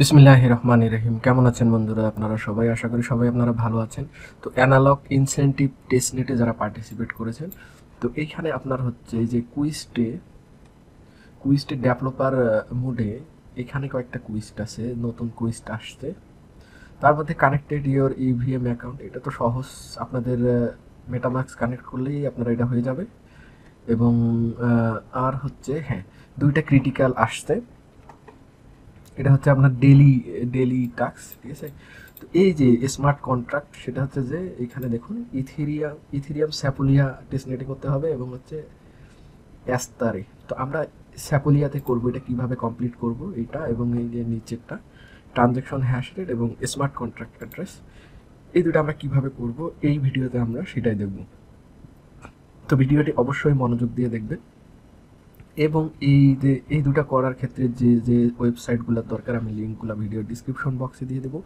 বিসমিল্লাহির রহমানির রহিম। কেমন আছেন বন্ধুরা আপনারা সবাই? আশা করি সবাই আপনারা ভালো আছেন। তো অ্যানালগ ইনসেন্টিভ টেস্টনেটে যারা পার্টিসিপেট করেছেন, তো এইখানে আপনার হচ্ছে এই যে কুইজটে ডেভেলপার মোডে এখানে কয়েকটা কুইজ আছে, নতুন কুইজ আসছে। তার মধ্যে কানেক্টেড ইওর ইভিএম অ্যাকাউন্ট, এটা তো সহজ, আপনাদের মেটামাক্স কানেক্ট করলেই আপনারা এটা হয়ে যাবে। এবং আর হচ্ছে দুইটা ক্রিটিক্যাল আসছে, এটা হচ্ছে আপনার ডেলি টাস্ক, ঠিক আছে। তো এই যে স্মার্ট কন্ট্রাক্ট, সেটা হচ্ছে যে এখানে দেখুন ইথেরিয়াম স্যাপুলিয়া টেস্টনেটে করতে হবে এবং হচ্ছে অ্যাস্তারে। তো আমরা স্যাপুলিয়াতে করব, এটা কিভাবে কমপ্লিট করব এটা, এবং এই যে নিচেরটা ট্রানজ্যাকশন হ্যাশ রেট এবং স্মার্ট কন্ট্রাক্ট অ্যাড্রেস, এই দুটো আমরা কিভাবে করব এই ভিডিওতে আমরা সেটাই দেখব। তো ভিডিওটি অবশ্যই মনোযোগ দিয়ে দেখবেন। এবং এই দুটো করার ক্ষেত্রে যে ওয়েবসাইটগুলোর দরকার, আমি লিঙ্কগুলো ভিডিও ডিসক্রিপশন বক্সে দিয়ে দেবো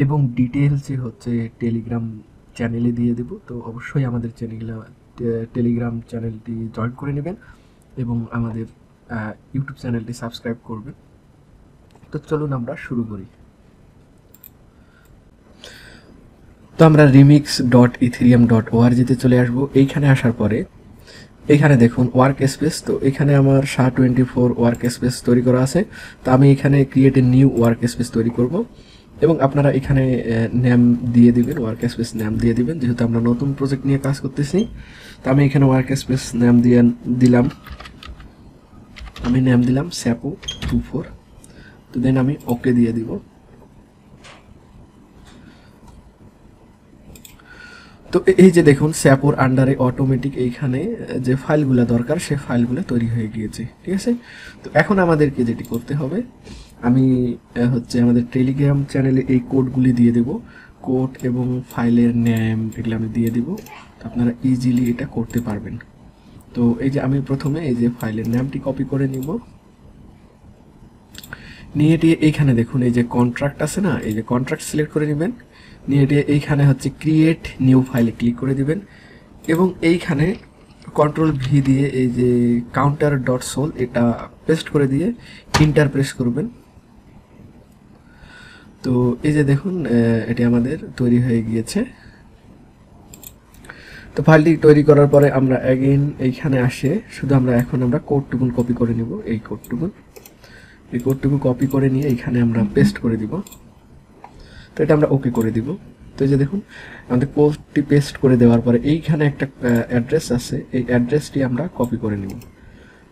এবং ডিটেলসে হচ্ছে টেলিগ্রাম চ্যানেলে দিয়ে দেবো। তো অবশ্যই আমাদের টেলিগ্রাম চ্যানেলটি জয়েন করে নেবেন এবং আমাদের ইউটিউব চ্যানেলটি সাবস্ক্রাইব করবেন। তো চলুন আমরা শুরু করি। তো আমরা remix.ethereum.org-তে চলে আসবো। এইখানে আসার পরে এখানে দেখুন ওয়ার্ক স্পেস, তো এখানে আমার SHA-24 ওয়ার্ক স্পেস তৈরি করা আছে। তো আমি এখানে create a new work space তৈরি করব এবং আপনারা এখানে নেম দিয়ে দিবেন, ওয়ার্ক স্পেস নেম দিয়ে দিবেন, যেহেতু আমরা নতুন প্রজেক্ট নিয়ে কাজ করতেছি। তো আমি এখানে ওয়ার্ক স্পেস নেম দিলাম, আমি নেম দিলাম SHA-24। তো দেন আমি ওকে দিয়ে দিব। তো এই যে দেখুন স্যাপোর আন্ডারে অটোমেটিক এইখানে যে ফাইলগুলো দরকার সে ফাইলগুলো তৈরি হয়ে গিয়েছে, ঠিক আছে। তো এখন আমাদেরকে যেটি করতে হবে, আমি হচ্ছে আমাদের টেলিগ্রাম চ্যানেলে এই কোডগুলি দিয়ে দেব, কোড এবং ফাইলের নেম এগুলো আমি দিয়ে দিব। তো আপনারা ইজিলি এটা করতে পারবেন। তো এই যে আমি প্রথমে এই যে ফাইলের নামটি কপি করে নিব, নিয়ে এইখানে দেখুন এই যে কন্ট্রাক্ট আছে না, এই যে কন্ট্রাক্ট সিলেক্ট করে নেবেন, নিয়ে এইখানে হচ্ছে ক্রিয়েট নিউ ফাইলে ক্লিক করে দিবেন এবং এইখানে Ctrl+V দিয়ে এই যে counter.sol এটা পেস্ট করে দিয়ে ইন্টার প্রেস করবেন। তো এই যে দেখুন এটি আমাদের তৈরি হয়ে গিয়েছে। তো ফাইলটি তৈরি করার পরে আমরা অ্যাগেইন এইখানে আসে শুধু আমরা কোডটুকুন কপি করে নিব, এই কোডটুকু কপি করে নিয়ে এইখানে আমরা পেস্ট করে দিব। তো এটা আমরা ওকে করে দিব। তো এই যে দেখুন আমাদের কোডটি পেস্ট করে দেওয়ার পরে এইখানে একটা অ্যাড্রেস আছে, এই অ্যাড্রেসটি আমরা কপি করে নিব।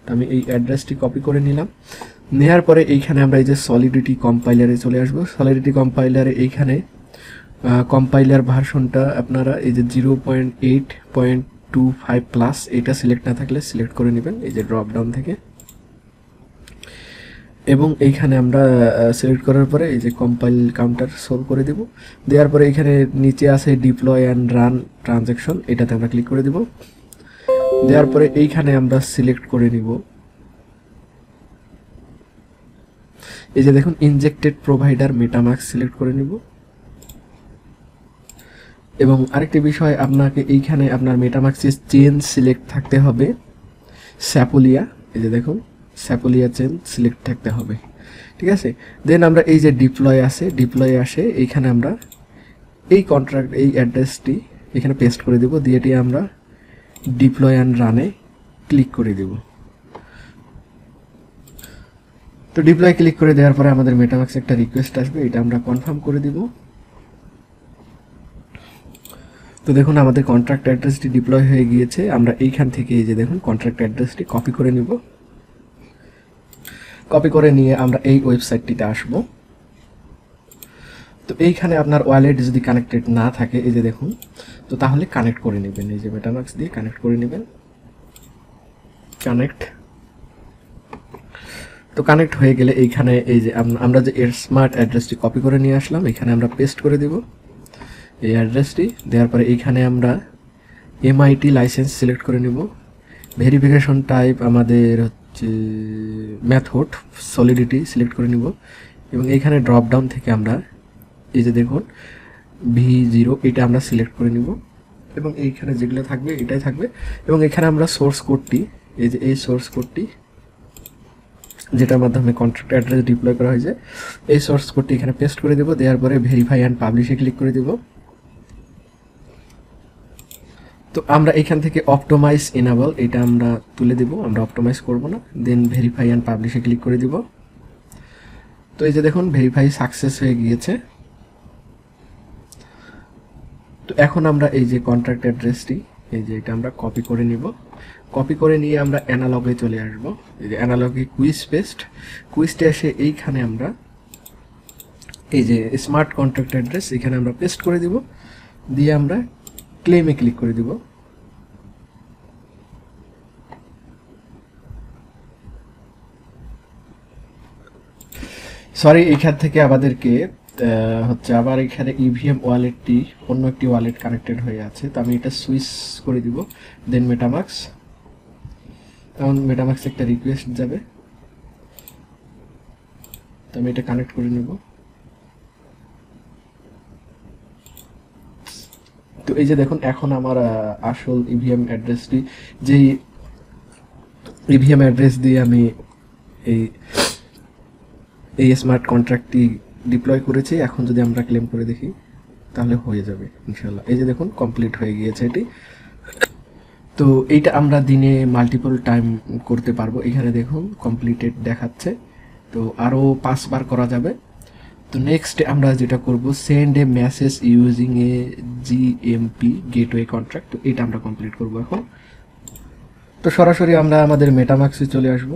তো আমি এই অ্যাড্রেসটি কপি করে নিলাম, নেওয়ার পরে এইখানে আমরা এই যে সলিডিটি কম্পাইলারে চলে আসবো। সলিডিটি কম্পাইলারে এইখানে কম্পাইলার ভার্সনটা আপনারা এই যে 0.8.25+ এটা সিলেক্ট না থাকলে সিলেক্ট করে নেবেন এই যে ড্রপ ডাউন থেকে। এবং এইখানে আমরা সিলেক্ট করার পরে এই যে কম্পাইল কাউন্টার সোল করে দেব, দেওয়ার পরে এখানে নিচে আছে ডিপ্লয় অ্যান্ড রান ট্রানজ্যাকশন, এটাতে আমরা ক্লিক করে দেব। দেওয়ার পরে এইখানে আমরা সিলেক্ট করে নিব এই যে দেখুন ইনজেক্টেড প্রোভাইডার মেটামাক্স সিলেক্ট করে নিব। এবং আরেকটি বিষয়, আপনাকে এইখানে আপনার মেটামাক্সের চেন সিলেক্ট থাকতে হবে স্যাপুলিয়া, এই যে দেখুন স্যাপুলিয়া চেন সিলেক্ট থাকতে হবে, ঠিক আছে। দেন আমরা এই যে ডিপ্লয় আসে এইখানে আমরা এই কন্ট্রাক্ট এই অ্যাড্রেসটি এখানে পেস্ট করে দেব, দিয়ে এটি আমরা ডিপ্লয় অ্যান্ড রানে ক্লিক করে দেব। তো ডিপ্লয় ক্লিক করে দেওয়ার পরে আমাদের মেটামাক্সে একটা রিকোয়েস্ট আসবে, এটা আমরা কনফার্ম করে দিব। তো দেখুন আমাদের কন্ট্রাক্ট অ্যাড্রেসটি ডিপ্লয় হয়ে গিয়েছে। আমরা এইখান থেকে এই যে দেখুন কন্ট্রাক্ট অ্যাড্রেসটি কপি করে নিব, কপি করে নিয়ে আমরা এই ওয়েবসাইটটিতে আসব। তো এইখানে আপনার ওয়ালেট যদি কানেক্টেড না থাকে এই যে দেখুন, তো তাহলে কানেক্ট করে নেবেন, এই যে মেটামাক্স দিয়ে কানেক্ট করে নেবেন, তো কানেক্ট হয়ে গেলে এইখানে এই যে আমরা যে এর স্মার্ট অ্যাড্রেসটি কপি করে নিয়ে আসলাম এখানে আমরা পেস্ট করে দেব এই অ্যাড্রেসটি। দেওয়ার পরে এইখানে আমরা MIT লাইসেন্স সিলেক্ট করে নেব, ভেরিফিকেশন টাইপ আমাদের হচ্ছে মেথড সলিডিটি সিলেক্ট করে নিব এবং এইখানে ড্রপ ডাউন থেকে আমরা এই যে দেখুন V0 এটা আমরা সিলেক্ট করে নিব এবং এইখানে যেগুলো থাকবে এটাই থাকবে। এবং এখানে আমরা সোর্স কোডটি এই যে এই সোর্স কোডটি যেটার মাধ্যমে কন্ট্রাক্ট অ্যাড্রেস ডিপ্লয় করা হয়েছে, এই সোর্স কোডটি এখানে পেস্ট করে দেবো। দেওয়ার পরে ভেরিফাই অ্যান্ড পাবলিশে ক্লিক করে দেবো। তো আমরা এখান থেকে অপটোমাইজ এনাবল এটা আমরা তুলে দেব, আমরা অপটোমাইজ করব না। দেন ভেরিফাই অ্যান্ড পাবলিশে ক্লিক করে দিব। তো এই যে দেখুন ভেরিফাই সাকসেস হয়ে গিয়েছে। তো এখন আমরা এই যে কন্ট্রাক্ট অ্যাড্রেসটি এই যে এটা আমরা কপি করে নিব। কপি করে নিয়ে আমরা অ্যানালগে চলে আসব। এই যে অ্যানালগে কুইজটে এসে এইখানে আমরা এই যে স্মার্ট কন্ট্রাক্ট অ্যাড্রেস এখানে আমরা পেস্ট করে দিব। দিয়ে আমরা ক্লেমে ক্লিক করে দিব। সরি, এখান থেকে আমাদেরকে হচ্ছে আবার এখানে ইভিএম ওয়ালেটটি অন্য একটি ওয়ালেট কানেক্টেড হয়ে আছে, তো আমি এটা সুইচ করে দিব। দেন মেটামাক্স, তখন মেটামাক্স একটা রিকোয়েস্ট যাবে, তো আমি এটা কানেক্ট করে নেব। তো এই যে দেখুন এখন আমার আসল ইভিএম অ্যাড্রেসটি, যেই ইভিএম অ্যাড্রেস দিয়ে আমি এই স্মার্ট কন্ট্রাক্টটি ডিপ্লয় করেছি, এখন যদি আমরা ক্লেম করে দেখি তাহলে হয়ে যাবে ইনশাল্লাহ। এই যে দেখুন কমপ্লিট হয়ে গিয়েছে এটি। তো এইটা আমরা দিনে মাল্টিপল টাইম করতে পারবো। এখানে দেখুন কমপ্লিটেড দেখাচ্ছে, তো আরও 5 বার করা যাবে। তো নেক্সট আমরা যেটা করব, send A message using a GMP gateway contract, তো এটা আমরা কমপ্লিট করব এখন। তো সরাসরি আমরা আমাদের মেটামাক্সে চলে আসব।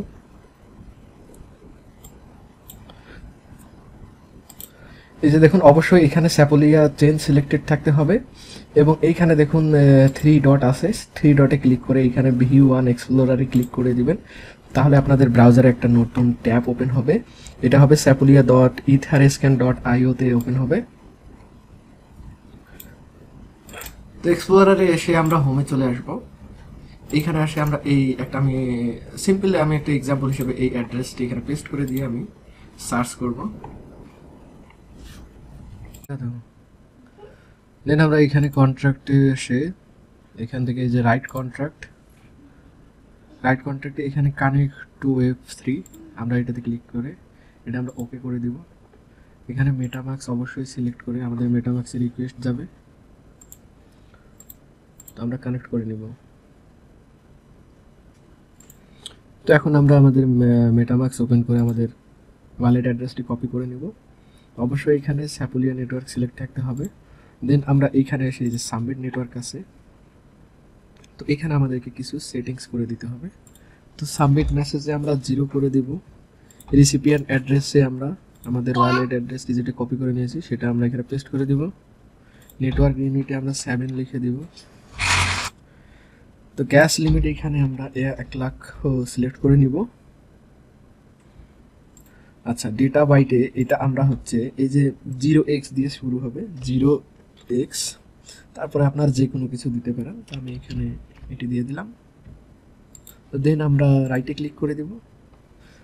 এই যে দেখুন অবশ্যই এখানে স্যাপোলিয়া চেন সিলেক্টেড থাকতে হবে, এবং এইখানে দেখুন 3 ডট আছে, 3 ডটে ক্লিক করে এইখানে ভিউ ওয়ান এক্সপ্লোরারে ক্লিক করে দিবেন। তাহলে আপনাদের ব্রাউজারে একটা নতুন ট্যাব ওপেন হবে, এটা হবে sapolia.etherscan.io তে ওপেন হবে। তো এক্সপ্লোরারে এসে আমরা হোমে চলে আসব। এইখানে আসে আমরা এই একটা আমি সিম্পলি আমি একটা এক্সাম্পল হিসেবে এই অ্যাড্রেসটি এখানে পেস্ট করে দিয়ে আমি সার্চ করব। দেন আমরা এখানে কন্ট্রাক্টে এসে এখান থেকে এই যে রাইট কন্ট্রাক্টে এখানে কানেক্ট টু ওয়েব3 আমরা এটাতে ক্লিক করে এটা আমরা ওকে করে দিব। এখানে মেটামাক্স অবশ্যই সিলেক্ট করে আমাদের মেটামাক্সের রিকোয়েস্ট যাবে, তো আমরা কানেক্ট করে নিব। তো এখন আমরা আমাদের মেটামাক্স ওপেন করে আমাদের ওয়ালেট অ্যাড্রেসটি কপি করে নিব। অবশ্যই এখানে স্যাপোলিয়া নেটওয়ার্ক সিলেক্ট থাকতে হবে। দেন আমরা এইখানে এসে এই যে সাবমিট নেটওয়ার্ক আছে, তো এখানে আমাদেরকে কিছু সেটিংস করে দিতে হবে। তো সাবমিট মেসেজে আমরা 0 করে দিব। রিসিপিয়েন্ট অ্যাড্রেসে আমরা আমাদের ওয়ালেট অ্যাড্রেসটি যেটা কপি করে নিয়েছি সেটা আমরা এখানে পেস্ট করে দিব। নেটওয়ার্ক ইউনিটে আমরা 7 লিখে দিব। তো গ্যাস লিমিট এখানে আমরা 1 লাখ সিলেক্ট করে নিব। আচ্ছা, ডেটা বাইটে এটা আমরা হচ্ছে এই যে 0x দিয়ে শুরু হবে, 0x, তারপরে আপনার যে কোনো কিছু দিতে পারেন, তো আমি এখানে এটি দিয়ে দিলাম। তো দেন আমরা রাইটে ক্লিক করে দিব।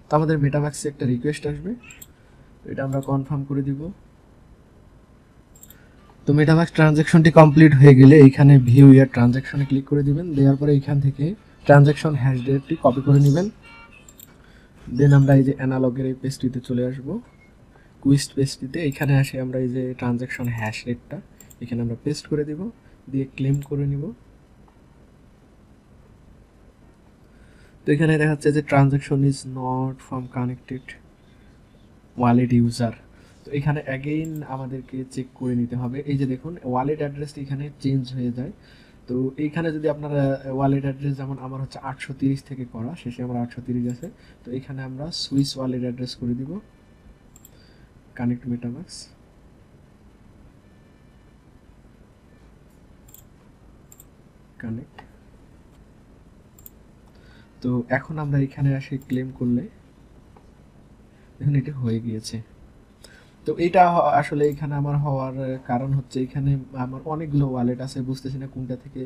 তো আমাদের মেটামাক্সে একটা রিকোয়েস্ট আসবে, এটা আমরা কনফার্ম করে দিব। তো মেটামাক্স ট্রানজ্যাকশনটি কমপ্লিট হয়ে গেলে এইখানে ভিউ ইয়ার ট্রানজ্যাকশনে ক্লিক করে দিবেন। দেওয়ার পরে এইখান থেকে ট্রানজ্যাকশন হ্যাশ ডেটটি কপি করে নেবেন। দেন আমরা এই যে অ্যানালগের এই পেজটিতে চলে আসব, কুইস্ট পেজটিতে। এখানে আসে আমরা এই যে ট্রানজ্যাকশন হ্যাশ রেটটা এখানে আমরা পেস্ট করে দিব, দিয়ে ক্লেম করে নিব। তো এখানে দেখাচ্ছে যে transaction is not from connected wallet user. তো এখানে অ্যাগেইন আমাদেরকে চেক করে নিতে হবে। এই যে দেখুন ওয়ালেট অ্যাড্রেসটি এখানে চেঞ্জ হয়ে যায়। তো এইখানে যদি আপনারা ওয়ালেট অ্যাড্রেস যেমন আমার হচ্ছে 830 থেকে করা, শেষে আমার 830 আছে, তো এখানে আমরা সুইস ওয়ালেট অ্যাড্রেস করে দিব, কানেক্ট মেটামাক্স। কানেক্ট। তো এখন আমরা এখানে এসে ক্লেম করলে এখন এটা হয়ে গিয়েছে। তো এটা আসলে এখানে আমার হওয়ার কারণ হচ্ছে এখানে আমার অনেকগুলো ওয়ালেট আছে, বুঝতেছি না কোনটা থেকে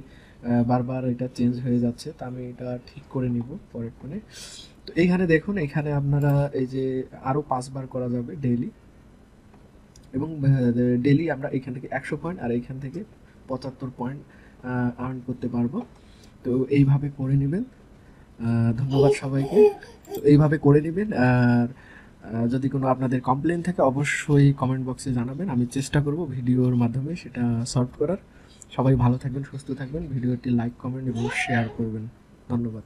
বারবার এটা চেঞ্জ হয়ে যাচ্ছে, তো আমি এটা ঠিক করে নিব পরের ফোনে। তো এইখানে দেখুন এখানে আপনারা এই যে আরও 5 বার করা যাবে ডেইলি, এবং ডেইলি আমরা এখান থেকে 100 পয়েন্ট আর এইখান থেকে 75 পয়েন্ট আর্ন করতে পারবো। তো এইভাবে করে নেবেন। ধন্যবাদ সবাইকে। তো এইভাবে করে নেবেন। আর যদি কোনো আপনাদের কমপ্লেন থাকে অবশ্যই কমেন্ট বক্সে জানাবেন, আমি চেষ্টা করব ভিডিওর মাধ্যমে সেটা সলভ করার। সবাই ভালো থাকবেন, সুস্থ থাকবেন, ভিডিওটি লাইক, কমেন্ট এবং শেয়ার করবেন। ধন্যবাদ।